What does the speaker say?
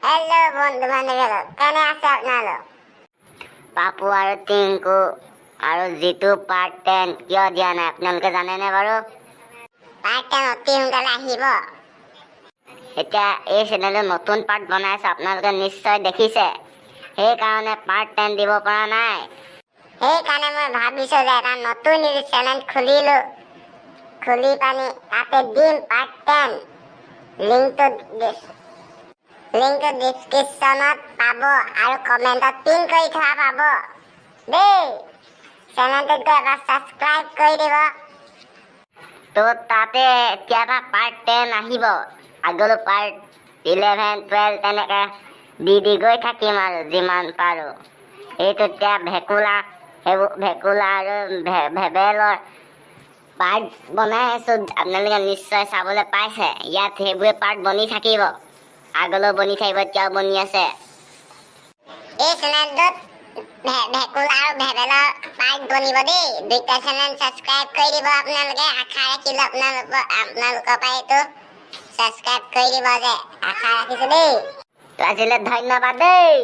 Hello बंधु बान्धव केने আছে আপোনালোক পাপু আৰু টিংকু আৰু জিতু পাৰ্ট 10 কিয় দিয়া নাই আপোনালোকে জানেনে বাৰু? পাৰ্ট 10 অতি সোনকালে আহিব। এতিয়া এই চেনেলত নতুন পাৰ্ট বনাইছে, আপোনালোকে নিশ্চয় দেখিছে, সেইকাৰণে পাৰ্ট 10 দিব পৰা নাই। সেইকাৰণে মই ভাবিছো যে এটা নতুন চেনেল খুলি পানি তাতে দিম পাৰ্ট 10। লিংকটো ডিছক্ৰিপশ্যনত পাব আৰু কমেণ্টত পিন কৰি থোৱা পাব দেই। চেনেলটোত গৈ এবাৰ ছাবস্ক্ৰাইব কৰি দিব। তো তাতে এতিয়াবা পাৰ্ট 10 আহিব, আগলৈ পাৰ্ট 11 12 তেনেকৈ দি গৈ থাকিম আৰু যিমান পাৰোঁ। এইটো এতিয়া ভেকুলা আৰু ভেবেলৰ পাৰ্ট বনাই আছোঁ, আপোনালোকে নিশ্চয় চাবলৈ পাইছে। ইয়াত সেইবোৰে পাৰ্ট বনি থাকিব, আগলৈ বনি থাকিব, এতিয়াও বনি আছে। এই চেনেলটোত ভেকুলা আৰু ভেবেলৰ পাৰ্ট বনিব দেই। দুইটা চেনেল ছাবস্ক্ৰাইব কৰি দিব আপোনালোকে। আশা ৰাখিলোঁ আপোনালোকৰ পৰা এইটো ছাবস্ক্ৰাইব কৰি দিব যে, আশা ৰাখিছোঁ দেই। আজিলৈ ধন্যবাদ দেই।